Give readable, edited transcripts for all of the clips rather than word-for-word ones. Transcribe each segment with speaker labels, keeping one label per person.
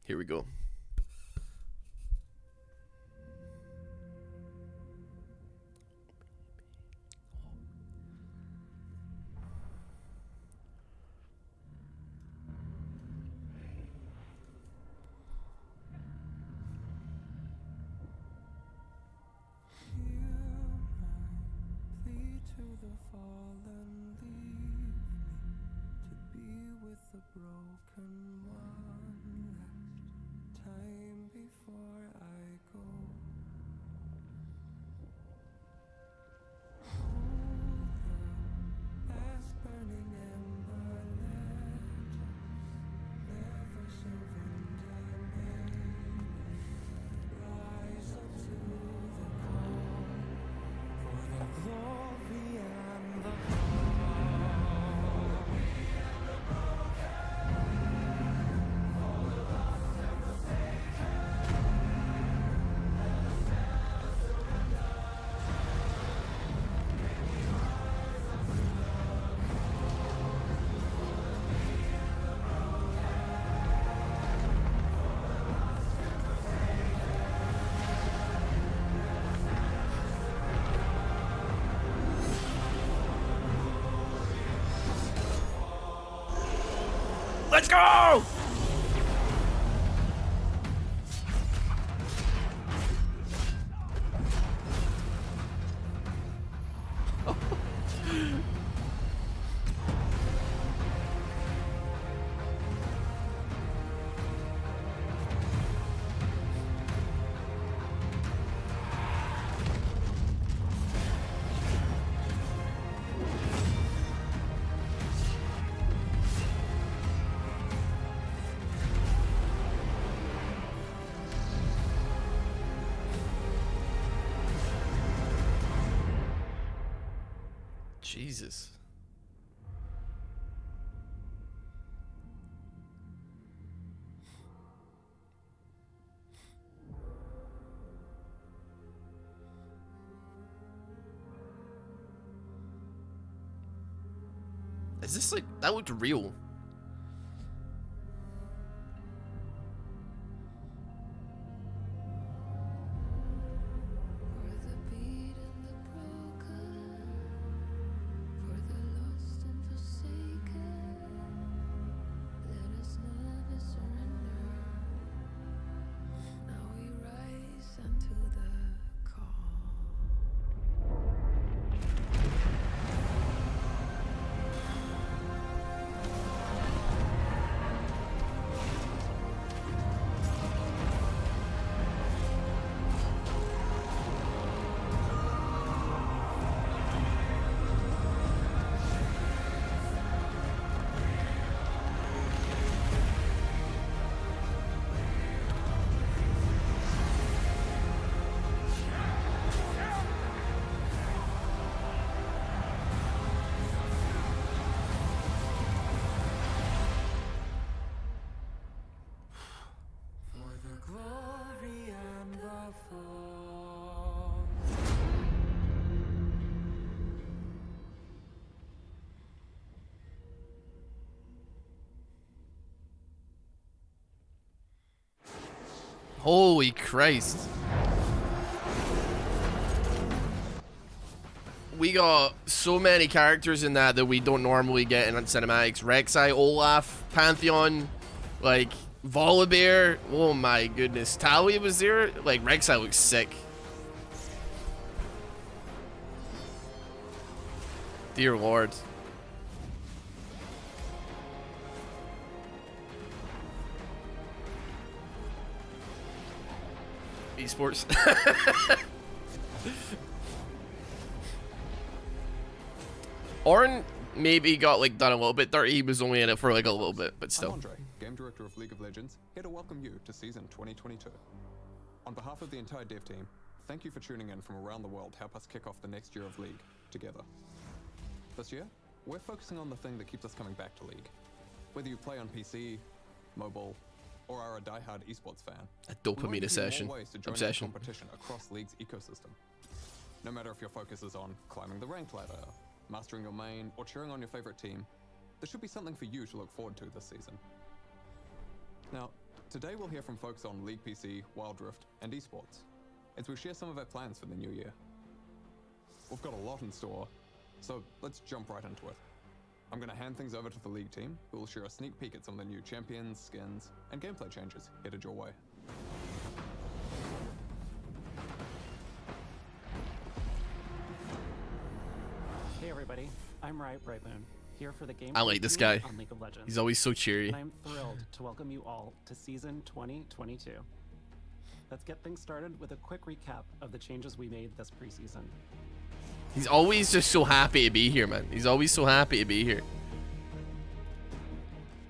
Speaker 1: Here we go. Let's go! Jesus. Is this like, that looked real. Holy Christ. We got so many characters in that we don't normally get in cinematics. Rek'Sai, Olaf, Pantheon, like Volibear. Oh my goodness. Talia was there. Like Rek'Sai looks sick. Dear Lord. Esports. Ornn maybe got like done a little bit dirty. He was only in it for like a little bit, but still.
Speaker 2: I'm Andre, game director of League of Legends, here to welcome you to season 2022. On behalf of the entire dev team, thank you for tuning in from around the world to help us kick off the next year of League together. This year, we're focusing on the thing that keeps us coming back to League. Whether you play on PC, mobile, or are a die-hard esports fan,
Speaker 1: A dopamine obsession.
Speaker 2: ways to join
Speaker 1: Obsession.
Speaker 2: competition across League's ecosystem. No matter if your focus is on climbing the ranked ladder, mastering your main, or cheering on your favorite team, there should be something for you to look forward to this season. Now, Today we'll hear from folks on League PC, Wild Rift, and esports, as we share some of our plans for the new year. We've got a lot in store, so let's jump right into it. I'm going to hand things over to the League team, who will share a sneak peek at some of the new champions, skins, and gameplay changes headed your way.
Speaker 3: Hey everybody, I'm Brightmoon, here for the game.
Speaker 1: I like this guy.
Speaker 3: On League of Legends.
Speaker 1: He's always so cheery.
Speaker 3: And I'm thrilled to welcome you all to Season 2022. Let's get things started with a quick recap of the changes we made this preseason.
Speaker 1: He's always just so happy to be here, man. He's always so happy to be here.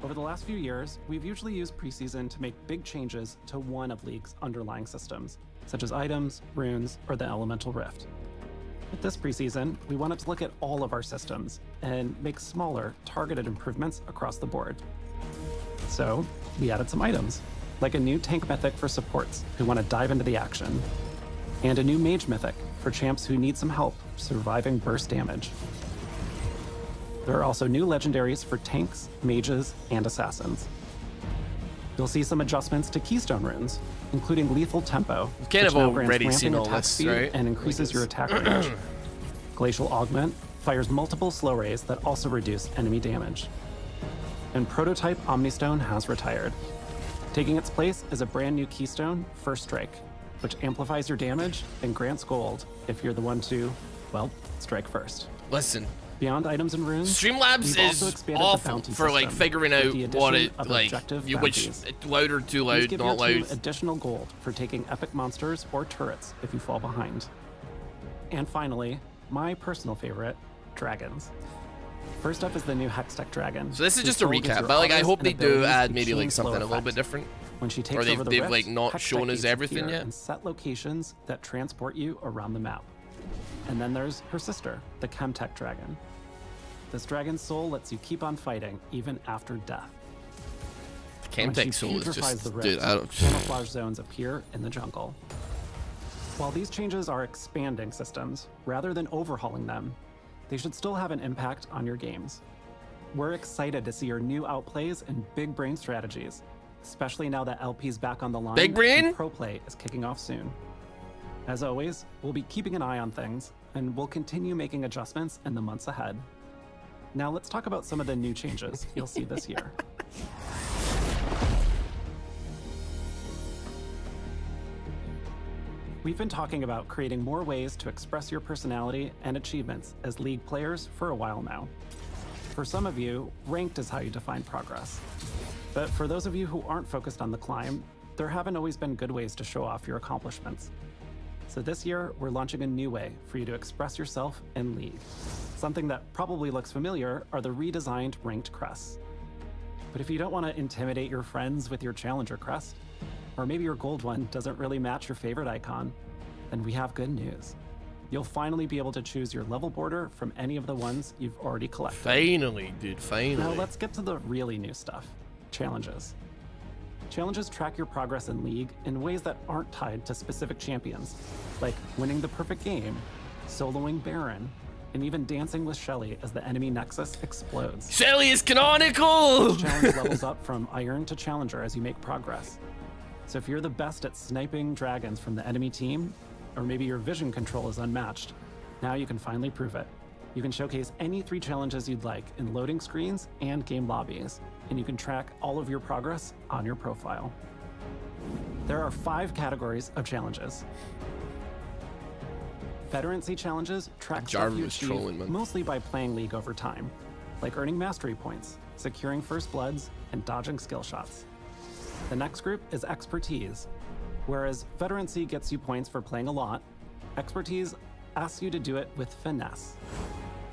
Speaker 3: Over the last few years, we've usually used preseason to make big changes to one of League's underlying systems, such as items, runes, or the Elemental Rift. With this preseason, we wanted to look at all of our systems and make smaller, targeted improvements across the board. So, we added some items, like a new tank mythic for supports who want to dive into the action, and a new mage mythic for champs who need some help surviving burst damage. There are also new legendaries for tanks, mages, and assassins. You'll see some adjustments to keystone runes, including lethal tempo,
Speaker 1: You've kind
Speaker 3: which
Speaker 1: of
Speaker 3: now grants
Speaker 1: already
Speaker 3: ramping
Speaker 1: seen all
Speaker 3: attack
Speaker 1: this,
Speaker 3: speed
Speaker 1: right?
Speaker 3: and increases your attack range. Glacial Augment fires multiple slow rays that also reduce enemy damage. And Prototype Omnistone has retired. Taking its place is a brand new keystone, First Strike, which amplifies your damage and grants gold if you're the one to, well, strike first.
Speaker 1: Listen,
Speaker 3: Beyond items and runes,
Speaker 1: Streamlabs
Speaker 3: we've also
Speaker 1: is
Speaker 3: expanded the
Speaker 1: awful
Speaker 3: bounty
Speaker 1: for like
Speaker 3: system
Speaker 1: figuring
Speaker 3: with
Speaker 1: out
Speaker 3: the
Speaker 1: what
Speaker 3: addition
Speaker 1: it
Speaker 3: of
Speaker 1: like
Speaker 3: objective
Speaker 1: which
Speaker 3: bounties.
Speaker 1: louder, too
Speaker 3: These
Speaker 1: loud,
Speaker 3: give
Speaker 1: not
Speaker 3: your team
Speaker 1: loud.
Speaker 3: additional gold for taking epic monsters or turrets if you fall behind. And finally, my personal favorite, dragons. First up is the new Hextech dragon.
Speaker 1: So this is
Speaker 3: whose
Speaker 1: just a
Speaker 3: soul gives
Speaker 1: recap,
Speaker 3: your
Speaker 1: but like I
Speaker 3: auras
Speaker 1: hope
Speaker 3: and
Speaker 1: they do
Speaker 3: abilities
Speaker 1: add
Speaker 3: a
Speaker 1: maybe
Speaker 3: chain
Speaker 1: like
Speaker 3: flow
Speaker 1: something a little bit
Speaker 3: effect.
Speaker 1: different.
Speaker 3: When she takes
Speaker 1: Or
Speaker 3: over the
Speaker 1: they've
Speaker 3: rift,
Speaker 1: like not
Speaker 3: Hextech
Speaker 1: shown us
Speaker 3: gates
Speaker 1: everything
Speaker 3: appear
Speaker 1: yet.
Speaker 3: and set locations that transport you around the map. And then there's her sister, the Chemtech dragon. This dragon's soul lets you keep on fighting even after death. When she
Speaker 1: Chemtech soul is
Speaker 3: putrefies the
Speaker 1: just, dude,
Speaker 3: rift, camouflage zones appear in the jungle. While these changes are expanding systems, rather than overhauling them, they should still have an impact on your games. We're excited to see your new outplays and big brain strategies, especially now that LP's back on the line
Speaker 1: Big brain?
Speaker 3: and Pro Play is kicking off soon. As always, we'll be keeping an eye on things, and we'll continue making adjustments in the months ahead. Now let's talk about some of the new changes you'll see this year. We've been talking about creating more ways to express your personality and achievements as League players for a while now. For some of you, ranked is how you define progress. But for those of you who aren't focused on the climb, there haven't always been good ways to show off your accomplishments. So this year, we're launching a new way for you to express yourself in League. Something that probably looks familiar are the redesigned ranked crests. But if you don't want to intimidate your friends with your challenger crest, or maybe your gold one doesn't really match your favorite icon, then we have good news. You'll finally be able to choose your level border from any of the ones you've already collected.
Speaker 1: Finally, dude, finally.
Speaker 3: Now let's get to the really new stuff, challenges. Challenges track your progress in League in ways that aren't tied to specific champions, like winning the perfect game, soloing Baron, and even dancing with Shelly as the enemy Nexus explodes.
Speaker 1: Shelly is canonical!
Speaker 3: Each challenge levels up from Iron to Challenger as you make progress. So if you're the best at sniping dragons from the enemy team, or maybe your vision control is unmatched, now you can finally prove it. You can showcase any 3 challenges you'd like in loading screens and game lobbies, and you can track all of your progress on your profile. There are 5 categories of challenges. Veterancy challenges track stuff
Speaker 1: Jarvan
Speaker 3: you
Speaker 1: was
Speaker 3: achieve
Speaker 1: trolling, man.
Speaker 3: mostly by playing League over time, like earning mastery points, securing first bloods, and dodging skill shots. The next group is expertise. Whereas veterancy gets you points for playing a lot, expertise asks you to do it with finesse.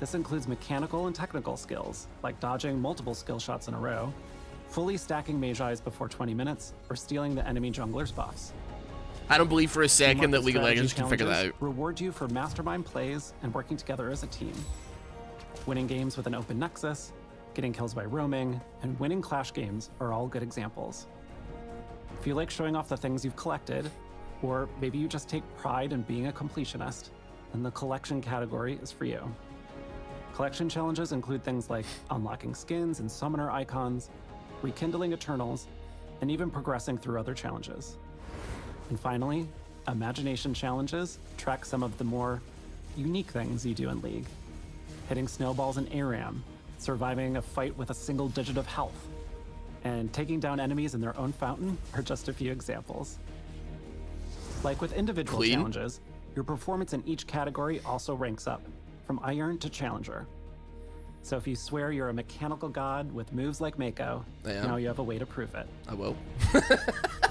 Speaker 3: This includes mechanical and technical skills, like dodging multiple skill shots in a row, fully stacking mage eyes before 20 minutes, or stealing the enemy jungler's buffs.
Speaker 1: I don't believe for a second that
Speaker 3: Market
Speaker 1: League of Legends
Speaker 3: strategy
Speaker 1: can figure that out.
Speaker 3: challenges reward you for mastermind plays and working together as a team. Winning games with an open nexus, getting kills by roaming, and winning clash games are all good examples. If you like showing off the things you've collected, or maybe you just take pride in being a completionist, then the collection category is for you. Collection challenges include things like unlocking skins and summoner icons, rekindling Eternals, and even progressing through other challenges. And finally, imagination challenges track some of the more unique things you do in League. Hitting snowballs in ARAM, surviving a fight with a single digit of health, and taking down enemies in their own fountain are just a few examples. Like with individual challenges, your performance in each category also ranks up, from Iron to Challenger. So if you swear you're a mechanical god with moves like Mako, now you have a way to prove it.
Speaker 1: I will.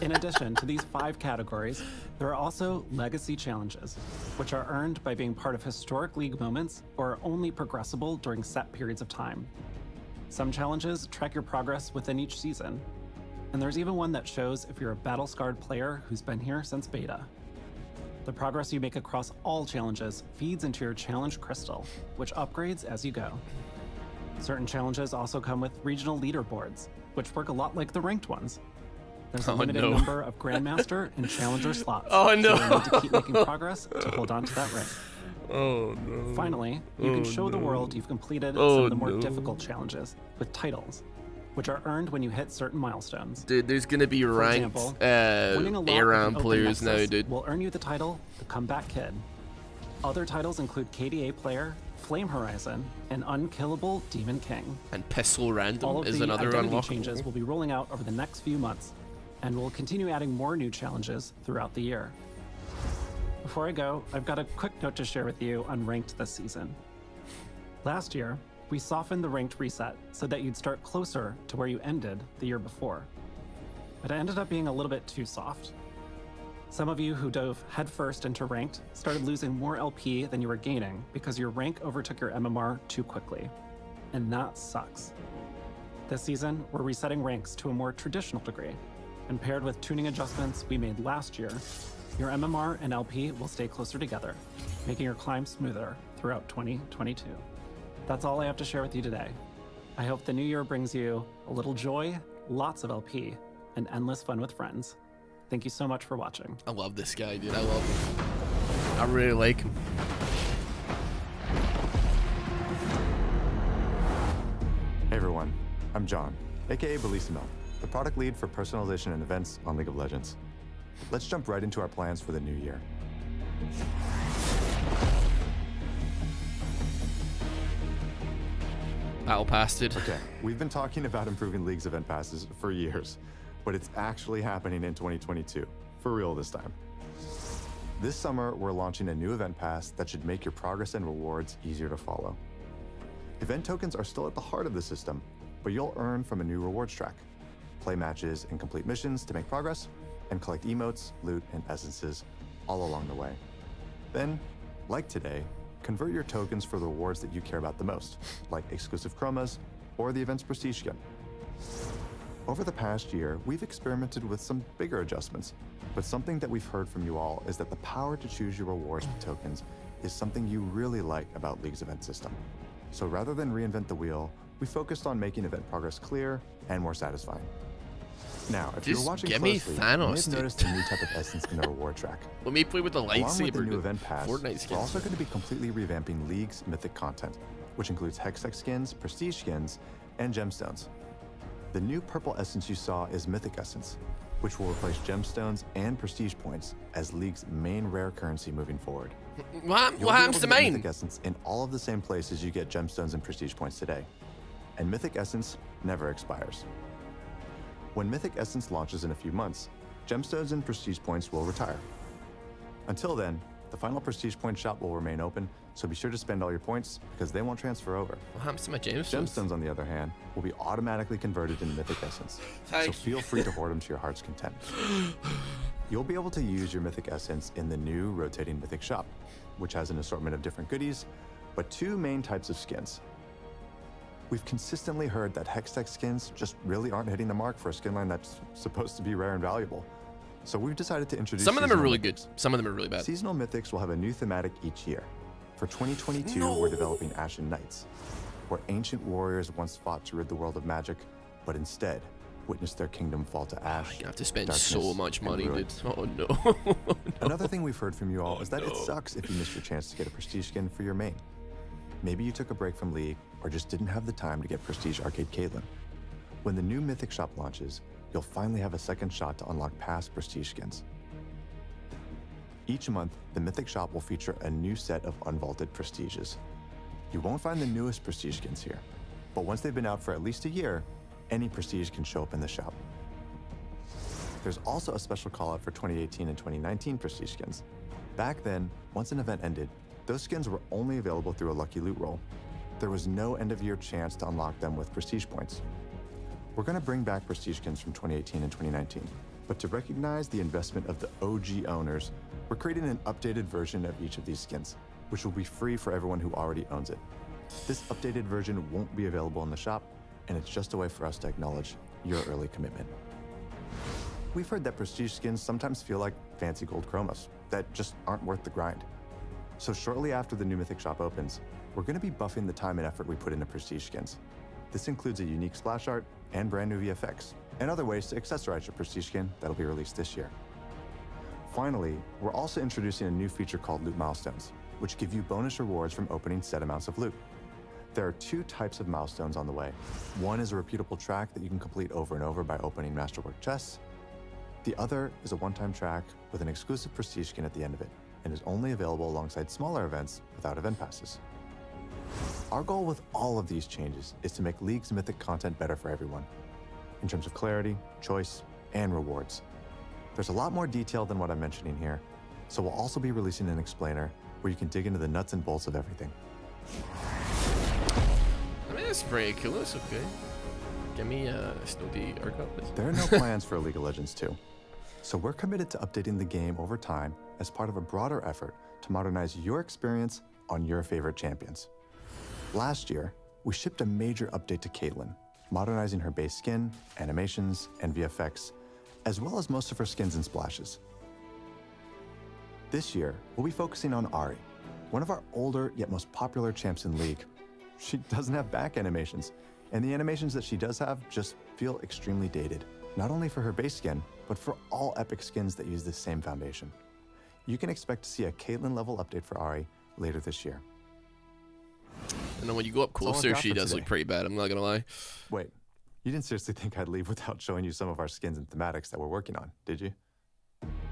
Speaker 3: In addition to these 5 categories, there are also legacy challenges, which are earned by being part of historic League moments or are only progressible during set periods of time. Some challenges track your progress within each season, and there's even one that shows if you're a battle-scarred player who's been here since beta. The progress you make across all challenges feeds into your challenge crystal, which upgrades as you go. Certain challenges also come with regional leaderboards, which work a lot like the ranked ones. There's a limited number of Grandmaster and Challenger slots, so you need to keep making progress to hold on to that rank.
Speaker 1: Oh no.
Speaker 3: Finally, you can show the world you've completed some of the more difficult challenges with titles, which are earned when you hit certain milestones.
Speaker 1: Dude, there's gonna be ranked ARAM players now, dude.
Speaker 3: Will earn you the title, the Comeback Kid. Other titles include KDA Player, Flame Horizon, and Unkillable Demon King.
Speaker 1: And Pistol Random
Speaker 3: All of
Speaker 1: is
Speaker 3: the
Speaker 1: another
Speaker 3: identity
Speaker 1: unlockable.
Speaker 3: changes will be rolling out over the next few months, and we'll continue adding more new challenges throughout the year. Before I go, I've got a quick note to share with you on Ranked this season. Last year, we softened the Ranked reset so that you'd start closer to where you ended the year before. But it ended up being a little bit too soft. Some of you who dove headfirst into Ranked started losing more LP than you were gaining because your rank overtook your MMR too quickly. And that sucks. This season, we're resetting ranks to a more traditional degree, and paired with tuning adjustments we made last year, your MMR and LP will stay closer together, making your climb smoother throughout 2022. That's all I have to share with you today. I hope the new year brings you a little joy, lots of LP, and endless fun with friends. Thank you so much for watching.
Speaker 1: I love this guy, dude. I love him. I really like him.
Speaker 4: Hey everyone, I'm John, aka Bellissimo, the product lead for personalization and events on League of Legends. Let's jump right into our plans for the new year.
Speaker 1: Battle passed it.
Speaker 4: Okay, we've been talking about improving League's event passes for years, but it's actually happening in 2022, for real this time. This summer, we're launching a new event pass that should make your progress and rewards easier to follow. Event tokens are still at the heart of the system, but you'll earn from a new rewards track. Play matches and complete missions to make progress, and collect emotes, loot, and essences all along the way. Then, like today, convert your tokens for the rewards that you care about the most, like exclusive chromas or the event's prestige skin. Over the past year, we've experimented with some bigger adjustments, but something that we've heard from you all is that the power to choose your rewards with tokens is something you really like about League's event system. So rather than reinvent the wheel, we focused on making event progress clear and more satisfying. Now, if you're
Speaker 1: Just
Speaker 4: watching
Speaker 1: give me
Speaker 4: closely,
Speaker 1: Thanos,
Speaker 4: you may have
Speaker 1: dude.
Speaker 4: noticed a new type of essence in the reward track.
Speaker 1: Let me play with the
Speaker 4: Along with the
Speaker 1: lightsaber.
Speaker 4: new event pass,
Speaker 1: Fortnite
Speaker 4: we're
Speaker 1: skins.
Speaker 4: also going to be completely revamping League's mythic content, which includes Hextech skins, prestige skins, and gemstones. The new purple essence you saw is Mythic Essence, which will replace gemstones and prestige points as League's main rare currency moving forward.
Speaker 1: What
Speaker 4: You'll be
Speaker 1: happens
Speaker 4: able
Speaker 1: to
Speaker 4: get
Speaker 1: mine?
Speaker 4: Mythic Essence in all of the same places you get gemstones and prestige points today. And Mythic Essence never expires. When Mythic Essence launches in a few months, gemstones and prestige points will retire. Until then, the final prestige point shop will remain open, so be sure to spend all your points because they won't transfer over.
Speaker 1: What happens to my gemstones?
Speaker 4: Gemstones, on the other hand, will be automatically converted into Mythic Essence, so
Speaker 1: Thank
Speaker 4: feel free to hoard them to your heart's content. You'll be able to use your Mythic Essence in the new rotating Mythic shop, which has an assortment of different goodies, but two main types of skins. We've consistently heard that Hextech skins just really aren't hitting the mark for a skin line that's supposed to be rare and valuable. So we've decided to introduce
Speaker 1: Some of them are
Speaker 4: seasonal
Speaker 1: really
Speaker 4: mythics.
Speaker 1: good. Some of them are really bad.
Speaker 4: Seasonal mythics will have a new thematic each year. For 2022,
Speaker 1: No.
Speaker 4: we're developing Ashen Knights, where ancient warriors once fought to rid the world of magic, but instead witnessed their kingdom fall to ash.
Speaker 1: You have to spend
Speaker 4: darkness,
Speaker 1: so much
Speaker 4: and
Speaker 1: money,
Speaker 4: ruin.
Speaker 1: dude. Oh no.
Speaker 4: Another thing we've heard from you all is that it sucks if you missed your chance to get a prestige skin for your main. Maybe you took a break from League or just didn't have the time to get Prestige Arcade Caitlyn. When the new Mythic shop launches, you'll finally have a second shot to unlock past prestige skins. Each month, the Mythic shop will feature a new set of unvaulted prestiges. You won't find the newest prestige skins here, but once they've been out for at least a year, any prestige can show up in the shop. There's also a special callout for 2018 and 2019 prestige skins. Back then, once an event ended, those skins were only available through a lucky loot roll. There was no end-of-year chance to unlock them with prestige points. We're going to bring back prestige skins from 2018 and 2019, but to recognize the investment of the OG owners, we're creating an updated version of each of these skins, which will be free for everyone who already owns it. This updated version won't be available in the shop, and it's just a way for us to acknowledge your early commitment. We've heard that prestige skins sometimes feel like fancy gold chromos that just aren't worth the grind. So shortly after the new Mythic shop opens, we're going to be buffing the time and effort we put into prestige skins. This includes a unique splash art and brand new VFX, and other ways to accessorize your prestige skin that'll be released this year. Finally, we're also introducing a new feature called Loot Milestones, which give you bonus rewards from opening set amounts of loot. There are two types of milestones on the way. One is a repeatable track that you can complete over and over by opening Masterwork chests. The other is a one-time track with an exclusive prestige skin at the end of it, and is only available alongside smaller events without event passes. Our goal with all of these changes is to make League's Mythic content better for everyone, in terms of clarity, choice, and rewards. There's a lot more detail than what I'm mentioning here, so we'll also be releasing an explainer where you can dig into the nuts and bolts of everything.
Speaker 1: I mean, it's pretty cool. It's okay. Give me a Snowdy Urgot, please.
Speaker 4: There are no plans for a League of Legends 2, so we're committed to updating the game over time as part of a broader effort to modernize your experience on your favorite champions. Last year, we shipped a major update to Caitlyn, modernizing her base skin, animations, and VFX, as well as most of her skins and splashes. This year, we'll be focusing on Ahri, one of our older yet most popular champs in League. She doesn't have back animations, and the animations that she does have just feel extremely dated, not only for her base skin, but for all epic skins that use the same foundation. You can expect to see a Caitlyn level update for Ahri later this year.
Speaker 1: And then when you go up closer, she does look pretty bad, I'm not gonna lie.
Speaker 4: Wait, you didn't seriously think I'd leave without showing you some of our skins and thematics that we're working on, did you?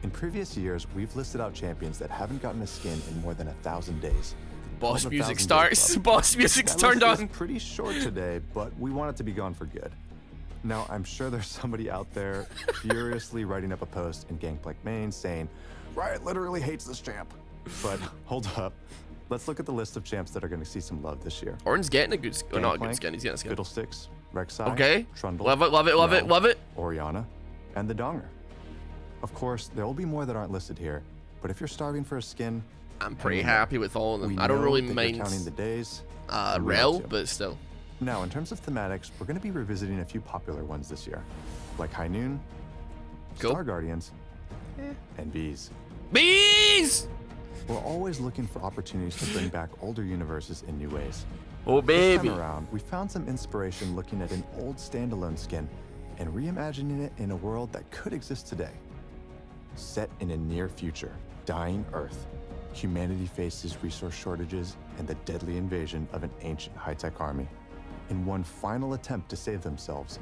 Speaker 4: In previous years, we've listed out champions that haven't gotten a skin in more than 1,000 days.
Speaker 1: Boss
Speaker 4: Called
Speaker 1: music
Speaker 4: 1,000
Speaker 1: starts.
Speaker 4: Days Club.
Speaker 1: Boss music's
Speaker 4: That
Speaker 1: turned
Speaker 4: list
Speaker 1: on.
Speaker 4: is pretty short today, but we want it to be gone for good. Now, I'm sure there's somebody out there furiously writing up a post in Gangplank main saying, Riot literally hates this champ. But hold up. Let's look at the list of champs that are going to see some love this year.
Speaker 1: Ornn's getting a good skin. Oh, not a good
Speaker 4: Gangplank,
Speaker 1: skin. He's getting a skin.
Speaker 4: Fiddlesticks, Rek'Sai,
Speaker 1: Okay.
Speaker 4: Trundle,
Speaker 1: Love it, love it, love it,
Speaker 4: Rel,
Speaker 1: love it.
Speaker 4: Orianna, and the Donger. Of course, there will be more that aren't listed here, but if you're starving for a skin,
Speaker 1: I'm pretty
Speaker 4: we
Speaker 1: happy with all of them.
Speaker 4: we
Speaker 1: I don't
Speaker 4: know
Speaker 1: really
Speaker 4: that you're
Speaker 1: mind
Speaker 4: counting the days. and we
Speaker 1: Rel,
Speaker 4: want to.
Speaker 1: but still.
Speaker 4: Now, in terms of thematics, we're going to be revisiting a few popular ones this year, like High Noon,
Speaker 1: Cool.
Speaker 4: Star Guardians, and Bees.
Speaker 1: Bees!
Speaker 4: We're always looking for opportunities to bring back older universes in new ways.
Speaker 1: Oh,
Speaker 4: This
Speaker 1: baby.
Speaker 4: time around, we found some inspiration looking at an old standalone skin and reimagining it in a world that could exist today. Set in a near future, dying Earth, humanity faces resource shortages and the deadly invasion of an ancient high-tech army. In one final attempt to save themselves,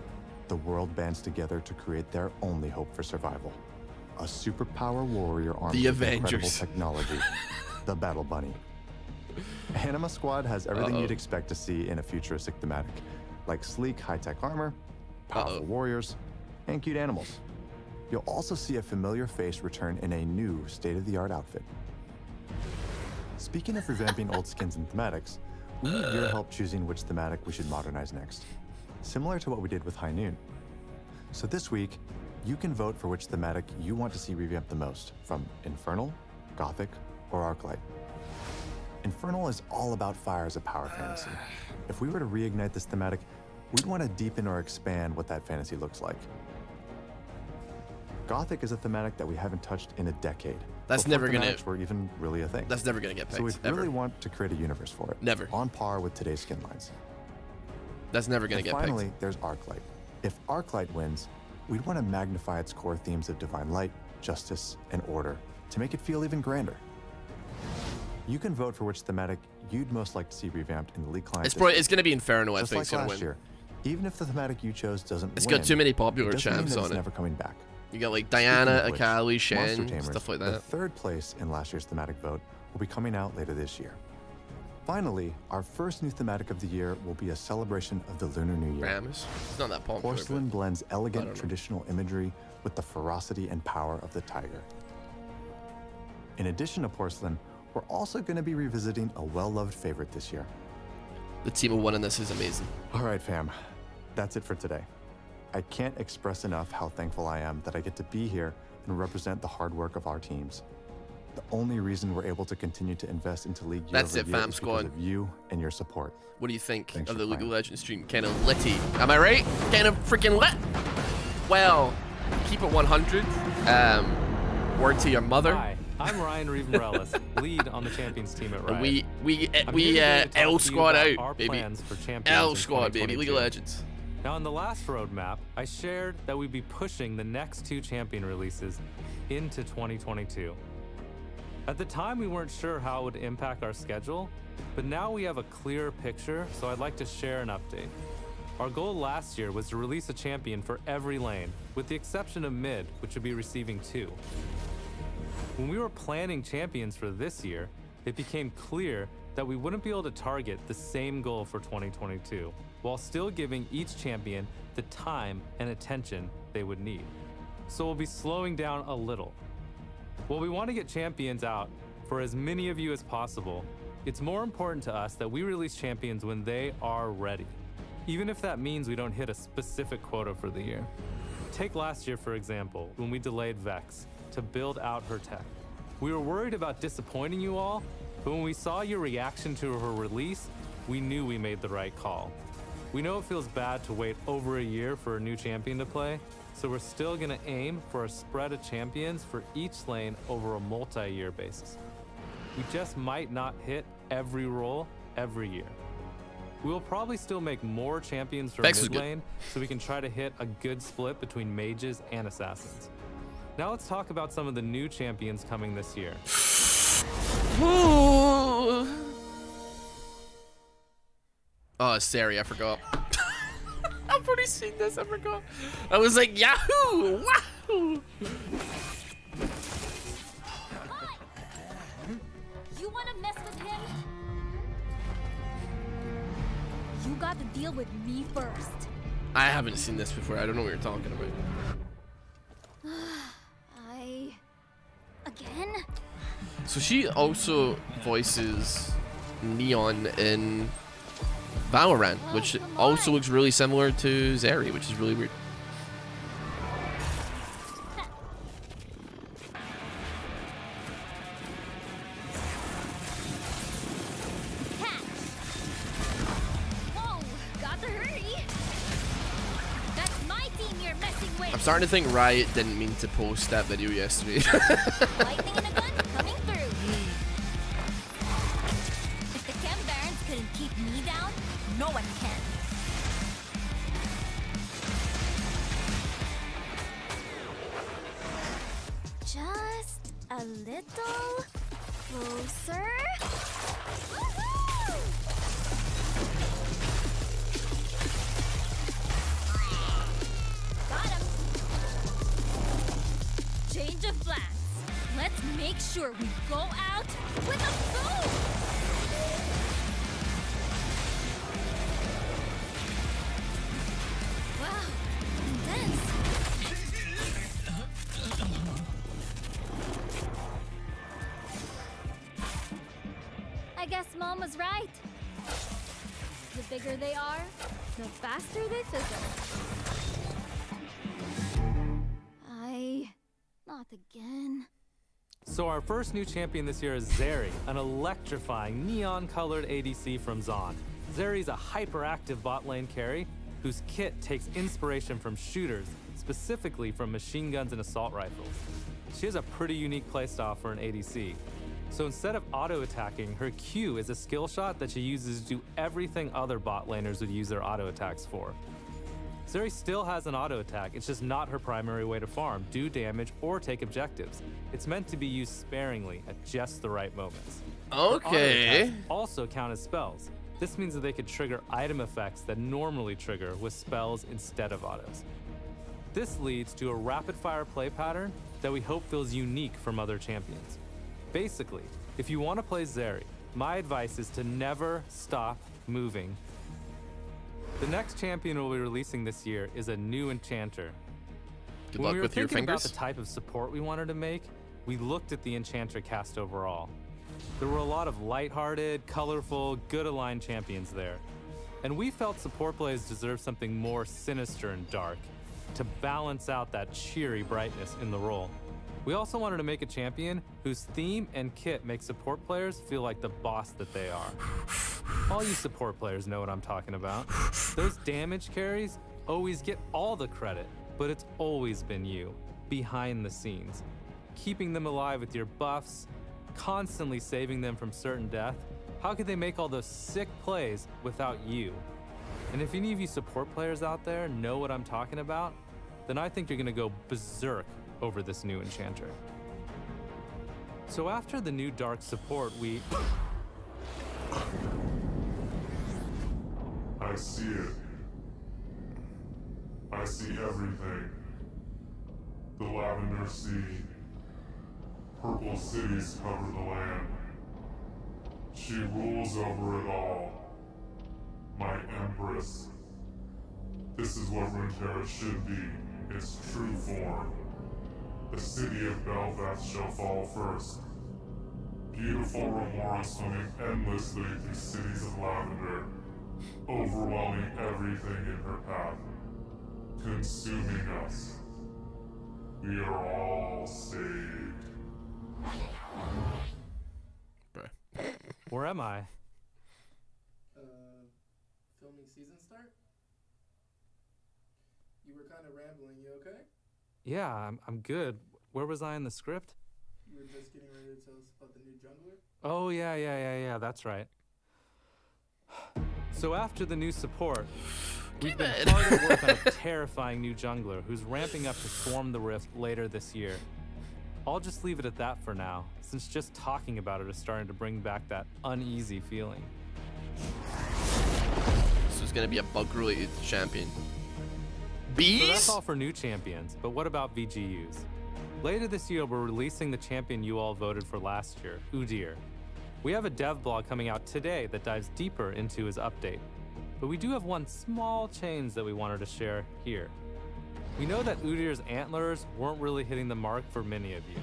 Speaker 4: the world bands together to create their only hope for survival. A superpower warrior armed
Speaker 1: The
Speaker 4: with incredible
Speaker 1: Avengers.
Speaker 4: technology, the Battle Bunny. Anima Squad has everything
Speaker 1: Uh-oh.
Speaker 4: you'd expect to see in a futuristic thematic, like sleek high-tech armor, powerful
Speaker 1: Uh-oh.
Speaker 4: warriors, and cute animals. You'll also see a familiar face return in a new state-of-the-art outfit. Speaking of revamping old skins and thematics, we need your help choosing which thematic we should modernize next, similar to what we did with High Noon. So this week, you can vote for which thematic you want to see revamped the most, from Infernal, Gothic, or Arclight. Infernal is all about fire as a power fantasy. If we were to reignite this thematic, we'd want to deepen or expand what that fantasy looks like. Gothic is a thematic that we haven't touched in a decade.
Speaker 1: That's
Speaker 4: before
Speaker 1: never gonna-
Speaker 4: thematics were even really a thing.
Speaker 1: That's never gonna get
Speaker 4: So we
Speaker 1: picked, ever.
Speaker 4: really want to create a universe for it.
Speaker 1: Never.
Speaker 4: On par with today's skin lines.
Speaker 1: That's never gonna
Speaker 4: And
Speaker 1: get
Speaker 4: finally,
Speaker 1: picked.
Speaker 4: there's Arclight. If Arclight wins, we'd want to magnify its core themes of divine light, justice, and order to make it feel even grander. You can vote for which thematic you'd most like to see revamped in the League client.
Speaker 1: It's gonna be Inferno, I
Speaker 4: Just
Speaker 1: think,
Speaker 4: like
Speaker 1: is gonna
Speaker 4: last
Speaker 1: win.
Speaker 4: year, Even if the thematic you chose doesn't
Speaker 1: It's
Speaker 4: win,
Speaker 1: got too many popular
Speaker 4: it doesn't mean
Speaker 1: champs
Speaker 4: that
Speaker 1: on
Speaker 4: it's
Speaker 1: it.
Speaker 4: never coming back.
Speaker 1: You got like Diana,
Speaker 4: Speaking of which,
Speaker 1: Akali,
Speaker 4: Monster
Speaker 1: Shen,
Speaker 4: Tamers,
Speaker 1: stuff like
Speaker 4: the
Speaker 1: that.
Speaker 4: third place in last year's thematic vote, will be coming out later this year. Finally, our first new thematic of the year will be a celebration of the Lunar New Year.
Speaker 1: Rammus. It's not that popular.
Speaker 4: Porcelain
Speaker 1: But
Speaker 4: blends
Speaker 1: I
Speaker 4: elegant
Speaker 1: don't know.
Speaker 4: traditional imagery with the ferocity and power of the tiger. In addition to Porcelain, we're also going to be revisiting a well-loved favorite this year.
Speaker 1: The team of one in this is amazing.
Speaker 4: All right, fam. That's it for today. I can't express enough how thankful I am that I get to be here and represent the hard work of our teams. The only reason we're able to continue to invest into League year
Speaker 1: That's
Speaker 4: over
Speaker 1: it,
Speaker 4: year
Speaker 1: fam
Speaker 4: is
Speaker 1: squad.
Speaker 4: because of you and your support.
Speaker 1: What do you think
Speaker 4: Thanks
Speaker 1: of
Speaker 4: for
Speaker 1: the League of
Speaker 4: playing.
Speaker 1: Legends stream? Kind of litty. Am I right? Kind of freaking lit? Well, keep it 100. Word to your mother.
Speaker 5: Hi, I'm Ryan Reeve Morales, lead on the Champions team at Riot.
Speaker 1: And
Speaker 5: I'm
Speaker 1: we
Speaker 5: here today to talk
Speaker 1: L
Speaker 5: to you
Speaker 1: squad
Speaker 5: about
Speaker 1: out,
Speaker 5: our
Speaker 1: baby.
Speaker 5: plans for Champions
Speaker 1: L
Speaker 5: in
Speaker 1: squad, baby. League of
Speaker 5: 2022.
Speaker 1: Legends.
Speaker 5: Now, on the last roadmap, I shared that we'd be pushing the next 2 champion releases into 2022. At the time, we weren't sure how it would impact our schedule, but now we have a clearer picture, so I'd like to share an update. Our goal last year was to release a champion for every lane, with the exception of mid, which would be receiving 2. When we were planning champions for this year, it became clear that we wouldn't be able to target the same goal for 2022, while still giving each champion the time and attention they would need. So we'll be slowing down a little. While we want to get champions out for as many of you as possible, it's more important to us that we release champions when they are ready, even if that means we don't hit a specific quota for the year. Take last year, for example, when we delayed Vex to build out her tech. We were worried about disappointing you all, but when we saw your reaction to her release, we knew we made the right call. We know it feels bad to wait over a year for a new champion to play, so we're still gonna aim for a spread of champions for each lane over a multi-year basis. We just might not hit every role every year. We will probably still make more champions for
Speaker 1: Vex was
Speaker 5: mid
Speaker 1: good.
Speaker 5: lane, so we can try to hit a good split between mages and assassins. Now let's talk about some of the new champions coming this year.
Speaker 1: Oh, Sari, I forgot. I've already seen this, I forgot. I was like, Yahoo! Wahoo!
Speaker 6: You wanna mess with him? You got to deal with me first.
Speaker 1: I haven't seen this before. I don't know what you're talking about.
Speaker 6: Again?
Speaker 1: So she also voices Neon in Valorant, which also looks really similar to Zeri, which is really weird.
Speaker 6: Catch! Whoa, got to hurry! That's my team you're messing with!
Speaker 1: I'm starting to think Riot didn't mean to post that video yesterday.
Speaker 6: Lightning in a gun coming through. If the Chem Barons couldn't keep me down, no one can. Just a little closer. Woohoo! Got him. Change of plans. Let's make sure we go out with a boom! Wow, intense. I guess Mom was right. The bigger they are, the faster they fizzle. Not again.
Speaker 5: So our first new champion this year is Zeri, an electrifying neon-colored ADC from Zon. Zeri's a hyperactive bot lane carry whose kit takes inspiration from shooters, specifically from machine guns and assault rifles. She has a pretty unique playstyle for an ADC. So instead of auto-attacking, her Q is a skill shot that she uses to do everything other bot laners would use their auto-attacks for. Zeri still has an auto attack, it's just not her primary way to farm, do damage, or take objectives. It's meant to be used sparingly at just the right moments. Her auto
Speaker 1: Okay.
Speaker 5: attacks also count as spells. This means that they could trigger item effects that normally trigger with spells instead of autos. This leads to a rapid-fire play pattern that we hope feels unique from other champions. Basically, if you want to play Zeri, my advice is to never stop moving. The next champion we'll be releasing this year is a new enchanter.
Speaker 1: Good
Speaker 5: When
Speaker 1: luck
Speaker 5: we were
Speaker 1: with your
Speaker 5: thinking about
Speaker 1: fingers.
Speaker 5: the type of support we wanted to make, we looked at the enchanter cast overall. There were a lot of lighthearted, colorful, good-aligned champions there. And we felt support plays deserved something more sinister and dark to balance out that cheery brightness in the role. We also wanted to make a champion whose theme and kit make support players feel like the boss that they are. All you support players know what I'm talking about. Those damage carries always get all the credit, but it's always been you, behind the scenes. Keeping them alive with your buffs, constantly saving them from certain death. How could they make all those sick plays without you? And if any of you support players out there know what I'm talking about, then I think you're gonna go berserk over this new enchanter. So after the new dark support,
Speaker 7: I see it. I see everything. The Lavender Sea. Purple cities cover the land. She rules over it all. My Empress. This is what Runeterra should be, its true form. The city of Belfast shall fall first. Beautiful Remora swimming endlessly through cities of lavender, overwhelming everything in her path, consuming us. We are all saved.
Speaker 1: Bruh.
Speaker 5: where am I?
Speaker 8: Filming season start? You were kind of rambling, you okay?
Speaker 5: Yeah, I'm good. Where was I in the script?
Speaker 8: You were just getting ready to tell us about the new jungler?
Speaker 5: Oh, yeah, that's right. So after the new support, we've been hard at work on a terrifying new jungler who's ramping up to swarm the Rift later this year. I'll just leave it at that for now, since just talking about it is starting to bring back that uneasy feeling.
Speaker 1: This is gonna be a bug-related champion.
Speaker 5: So
Speaker 1: Bees?
Speaker 5: that's all for new champions, but what about VGUs? Later this year, we're releasing the champion you all voted for last year, Udyr. We have a dev blog coming out today that dives deeper into his update. But we do have one small change that we wanted to share here. We know that Udyr's antlers weren't really hitting the mark for many of you,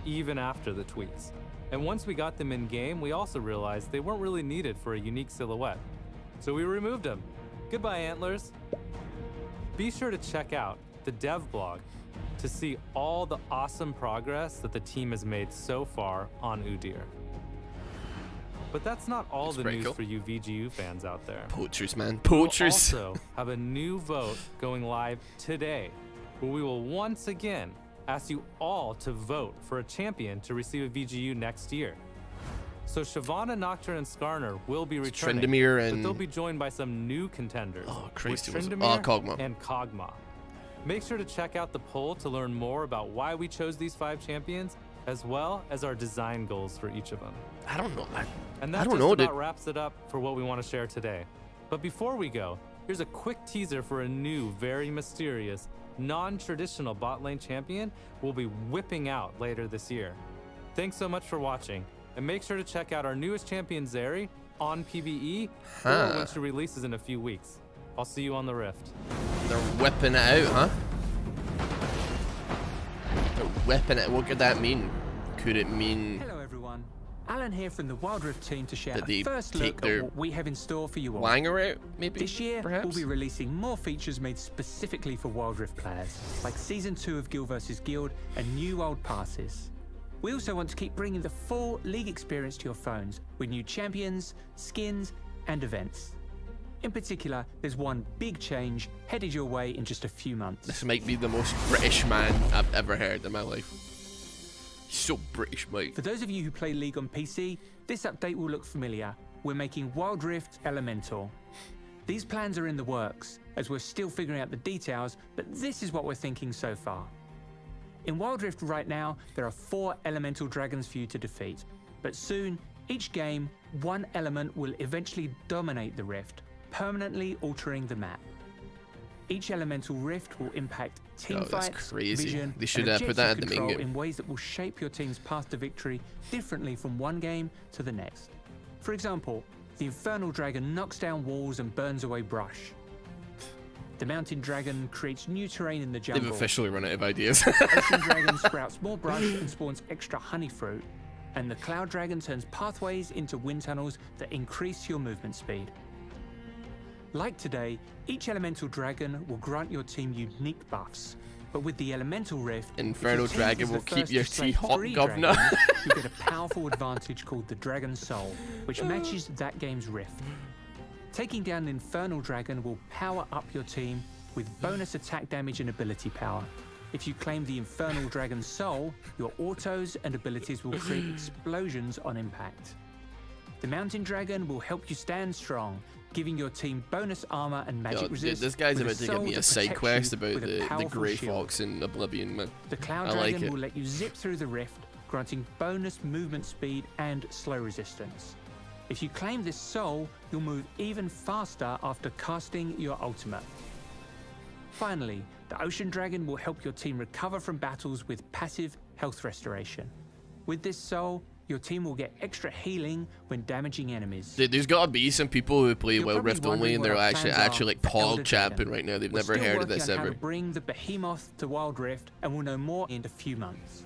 Speaker 5: even after the tweaks. And once we got them in game, we also realized they weren't really needed for a unique silhouette. So we removed them. Goodbye, antlers. Be sure to check out the dev blog to see all the awesome progress that the team has made so far on Udyr. But that's not all
Speaker 1: Looks
Speaker 5: the
Speaker 1: pretty
Speaker 5: news
Speaker 1: cool.
Speaker 5: for you VGU fans out there.
Speaker 1: Poachers, man.
Speaker 5: We'll
Speaker 1: Poachers.
Speaker 5: also have a new vote going live today, where we will once again ask you all to vote for a champion to receive a VGU next year. So Shyvana, Nocturne, and Skarner will be returning,
Speaker 1: Tryndamere
Speaker 5: but
Speaker 1: and-
Speaker 5: they'll be joined by some new contenders.
Speaker 1: Oh,
Speaker 5: with
Speaker 1: Christy was-
Speaker 5: Tryndamere
Speaker 1: Kog'Maw.
Speaker 5: and Kog'Maw. Make sure to check out the poll to learn more about why we chose these 5 champions, as well as our design goals for each of them.
Speaker 1: I don't know.
Speaker 5: And
Speaker 1: I
Speaker 5: that
Speaker 1: don't
Speaker 5: just
Speaker 1: know,
Speaker 5: about
Speaker 1: dude.
Speaker 5: wraps it up for what we want to share today. But before we go, here's a quick teaser for a new, very mysterious, non-traditional bot lane champion we'll be whipping out later this year. Thanks so much for watching, and make sure to check out our newest champion, Zeri, on PvE, or when she releases in a few weeks. I'll see you on the Rift.
Speaker 1: They're whipping it out, huh? They're whipping it. What could that mean? Could it mean
Speaker 9: Hello everyone, Alan here from the Wild Rift team to share
Speaker 1: that they
Speaker 9: a first
Speaker 1: take
Speaker 9: look
Speaker 1: their
Speaker 9: at what we have in store for you all.
Speaker 1: Wanger out, maybe?
Speaker 9: This year,
Speaker 1: perhaps?
Speaker 9: we'll be releasing more features made specifically for Wild Rift players, like Season 2 of Guild vs Guild and new old passes. We also want to keep bringing the full League experience to your phones with new champions, skins, and events. In particular, there's one big change headed your way in just a few months.
Speaker 1: This might be the most British man I've ever heard in my life. He's so British, mate.
Speaker 9: For those of you who play League on PC, this update will look familiar. We're making Wild Rift Elemental. These plans are in the works, as we're still figuring out the details, but this is what we're thinking so far. In Wild Rift right now, there are 4 elemental dragons for you to defeat, but soon Each game, one element will eventually dominate the rift, permanently altering the map. Each elemental rift will impact team
Speaker 1: that's
Speaker 9: fights,
Speaker 1: crazy.
Speaker 9: vision,
Speaker 1: They should
Speaker 9: and
Speaker 1: put that at the
Speaker 9: objective
Speaker 1: main
Speaker 9: control
Speaker 1: game.
Speaker 9: in ways that will shape your team's path to victory differently from one game to the next. For example, the Infernal Dragon knocks down walls and burns away brush. The Mountain Dragon creates new terrain in the jungle.
Speaker 1: They've officially run out of ideas.
Speaker 9: Ocean Dragon sprouts more brush and spawns extra honey fruit. And the Cloud Dragon turns pathways into wind tunnels that increase your movement speed. Like today, each elemental dragon will grant your team unique buffs. But with the elemental rift, if your
Speaker 1: Infernal
Speaker 9: team
Speaker 1: Dragon
Speaker 9: is the
Speaker 1: will keep
Speaker 9: first
Speaker 1: your
Speaker 9: to slay
Speaker 1: tea hot,
Speaker 9: 3
Speaker 1: governor.
Speaker 9: dragons, you get a powerful advantage called the Dragon Soul, which matches that game's rift. Taking down an Infernal Dragon will power up your team with bonus attack damage and ability power. If you claim the Infernal Dragon Soul, your autos and abilities will create explosions on impact. The Mountain Dragon will help you stand strong, giving your team bonus armor and magic
Speaker 1: Yo,
Speaker 9: resist.
Speaker 1: this guy's
Speaker 9: with
Speaker 1: about to give
Speaker 9: soul
Speaker 1: me a
Speaker 9: that
Speaker 1: side
Speaker 9: protects
Speaker 1: quest
Speaker 9: you
Speaker 1: about
Speaker 9: with a
Speaker 1: the
Speaker 9: powerful
Speaker 1: Grey
Speaker 9: shield.
Speaker 1: Fox in Oblivion, man.
Speaker 9: The Cloud
Speaker 1: I like
Speaker 9: Dragon
Speaker 1: it.
Speaker 9: will let you zip through the rift, granting bonus movement speed and slow resistance. If you claim this soul, you'll move even faster after casting your ultimate. Finally, the Ocean Dragon will help your team recover from battles with passive health restoration. With this soul, your team will get extra healing when damaging enemies.
Speaker 1: Dude, there's gotta be some people who play
Speaker 9: You're
Speaker 1: Wild
Speaker 9: probably
Speaker 1: Rift only
Speaker 9: wondering
Speaker 1: and
Speaker 9: what
Speaker 1: they're
Speaker 9: our
Speaker 1: actually
Speaker 9: plans are
Speaker 1: like
Speaker 9: for Elder
Speaker 1: pog chapping
Speaker 9: Dragon.
Speaker 1: right now. They've
Speaker 9: We're
Speaker 1: never
Speaker 9: still
Speaker 1: heard of
Speaker 9: working
Speaker 1: this
Speaker 9: on how
Speaker 1: ever.
Speaker 9: to bring the Behemoth to Wild Rift, and we'll know more in a few months.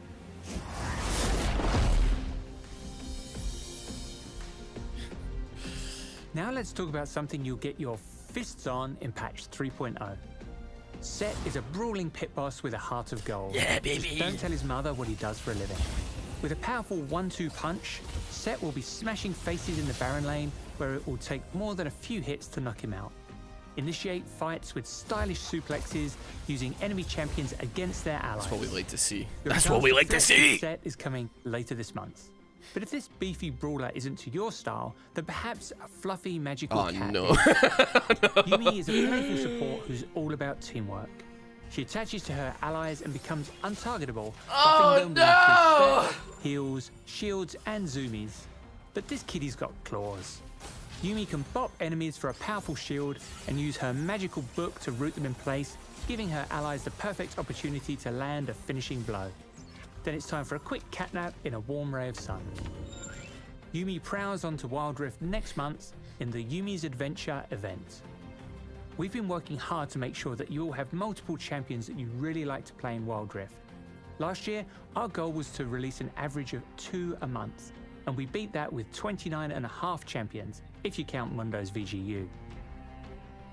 Speaker 9: Now let's talk about something you'll get your fists on in patch 3.0. Set is a brawling pit boss with a heart of gold.
Speaker 1: Yeah, baby.
Speaker 9: Don't tell his mother what he does for a living. With a powerful 1-2 punch, Set will be smashing faces in the Baron lane, where it will take more than a few hits to knock him out. Initiate fights with stylish suplexes, using enemy champions against their allies.
Speaker 1: That's what we like to see.
Speaker 9: Your
Speaker 1: That's what we
Speaker 9: chance
Speaker 1: like to
Speaker 9: threat with
Speaker 1: see.
Speaker 9: Set is coming later this month. But if this beefy brawler isn't to your style, then perhaps a fluffy magical
Speaker 1: Oh
Speaker 9: cat
Speaker 1: no.
Speaker 9: is. Yumi is a playful support who's all about teamwork. She attaches to her allies and becomes untargetable, buffing them
Speaker 1: no!
Speaker 9: with spell, heals, shields, and zoomies. But this kiddie's got claws. Yumi can bop enemies for a powerful shield and use her magical book to root them in place, giving her allies the perfect opportunity to land a finishing blow. Then it's time for a quick catnap in a warm ray of sun. Yumi prowls onto Wild Rift next month in the Yumi's Adventure event. We've been working hard to make sure that you all have multiple champions that you really like to play in Wild Rift. Last year, our goal was to release an average of 2 a month, and we beat that with 29.5 champions, if you count Mundo's VGU.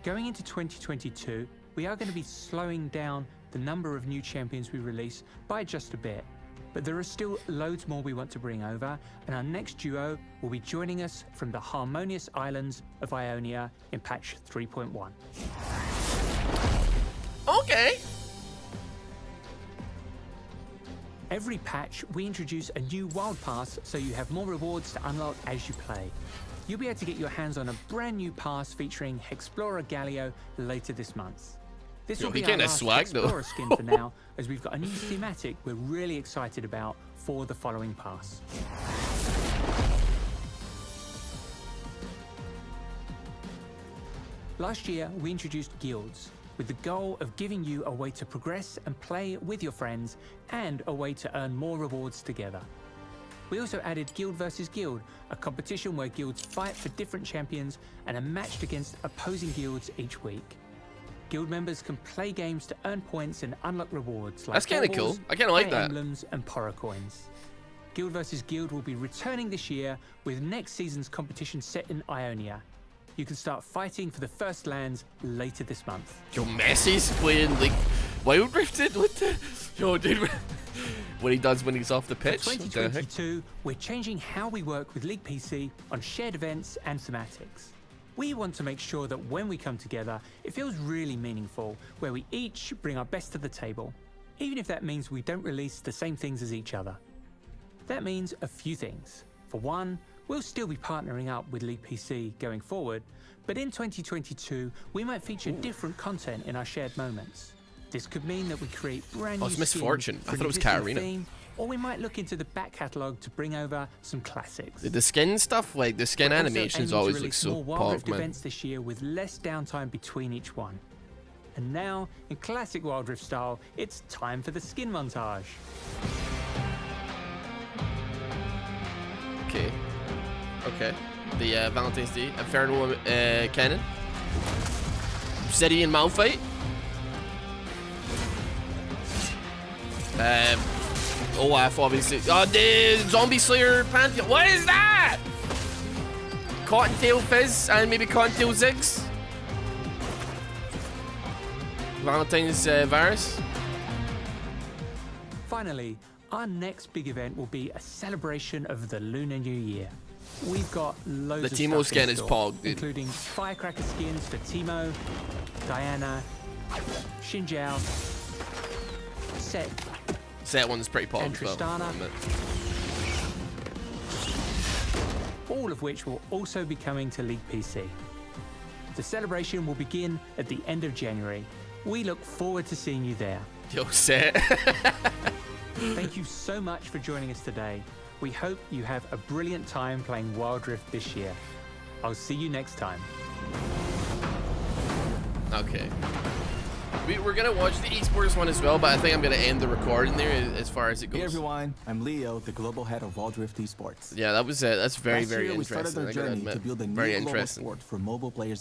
Speaker 9: Going into 2022, we are going to be slowing down the number of new champions we release by just a bit. But there are still loads more we want to bring over, and our next duo will be joining us from the Harmonious Islands of Ionia in patch 3.1.
Speaker 1: Okay.
Speaker 9: Every patch, we introduce a new Wild Pass so you have more rewards to unlock as you play. You'll be able to get your hands on a brand new pass featuring Explorer Galio later this month. This will
Speaker 1: Yo,
Speaker 9: be
Speaker 1: he
Speaker 9: our
Speaker 1: kinda
Speaker 9: last
Speaker 1: swag, though.
Speaker 9: Explorer skin for now, as we've got a new thematic we're really excited about for the following pass. Last year, we introduced guilds, with the goal of giving you a way to progress and play with your friends, and a way to earn more rewards together. We also added Guild vs Guild, a competition where guilds fight for different champions and are matched against opposing guilds each week. Guild members can play games to earn points and unlock rewards like
Speaker 1: That's kinda
Speaker 9: baubles,
Speaker 1: cool. I kinda like
Speaker 9: fire
Speaker 1: that.
Speaker 9: emblems, and Poro coins. Guild vs Guild will be returning this year with next season's competition set in Ionia. You can start fighting for the first lands later this month.
Speaker 1: Yo, Messi's playing like Wild Rifted. What the? Yo, dude. What he does when he's off the pitch.
Speaker 9: For
Speaker 1: What the heck?
Speaker 9: 2022, we're changing how we work with League PC on shared events and thematics. We want to make sure that when we come together, it feels really meaningful, where we each bring our best to the table, even if that means we don't release the same things as each other. That means a few things. For one, we'll still be partnering up with League PC going forward, but in 2022, we might feature different content in our shared moments. This could mean that we create brand new
Speaker 1: it's
Speaker 9: skins
Speaker 1: Misfortune. I
Speaker 9: for
Speaker 1: thought it was
Speaker 9: an existing
Speaker 1: Katarina.
Speaker 9: theme, or we might look into the back catalogue to bring over some classics.
Speaker 1: The skin stuff, like the skin
Speaker 9: We're also
Speaker 1: animations,
Speaker 9: aiming to
Speaker 1: always look
Speaker 9: release
Speaker 1: so
Speaker 9: more Wild
Speaker 1: pog,
Speaker 9: Rift
Speaker 1: man.
Speaker 9: events this year with less downtime between each one. And now, in classic Wild Rift style, it's time for the skin montage.
Speaker 1: Okay. Okay. The Valentine's Day Inferno cannon. Obsidian Malphite. Olaf, obviously. Oh, the Zombie Slayer Pantheon. What is that? Cottontail Fizz and maybe Cottontail Ziggs. Valentine's Virus.
Speaker 9: Finally, our next big event will be a celebration of the Lunar New Year. We've got loads
Speaker 1: The
Speaker 9: of
Speaker 1: Teemo
Speaker 9: stuff in
Speaker 1: skin is
Speaker 9: store,
Speaker 1: pog, dude.
Speaker 9: including firecracker skins for Teemo, Diana, Xinjiao, Set,
Speaker 1: Set one's pretty pog
Speaker 9: and
Speaker 1: as well.
Speaker 9: Tristana.
Speaker 1: Admit.
Speaker 9: all of which will also be coming to League PC. The celebration will begin at the end of January. We look forward to seeing you there.
Speaker 1: Yo, Set.
Speaker 9: Thank you so much for joining us today. We hope you have a brilliant time playing Wild Rift this year. I'll see you next time.
Speaker 1: Okay. We're gonna watch the esports one as well, but I think I'm gonna end the recording there as far as it goes.
Speaker 10: Hey everyone, I'm Leo, the global head of Wild Rift Esports.
Speaker 1: Yeah, that was that's very
Speaker 10: Last
Speaker 1: very
Speaker 10: year, we started
Speaker 1: interesting.
Speaker 10: our
Speaker 1: I gotta
Speaker 10: journey
Speaker 1: admit.
Speaker 10: to build a
Speaker 1: Very
Speaker 10: new global
Speaker 1: interesting.
Speaker 10: sport for mobile players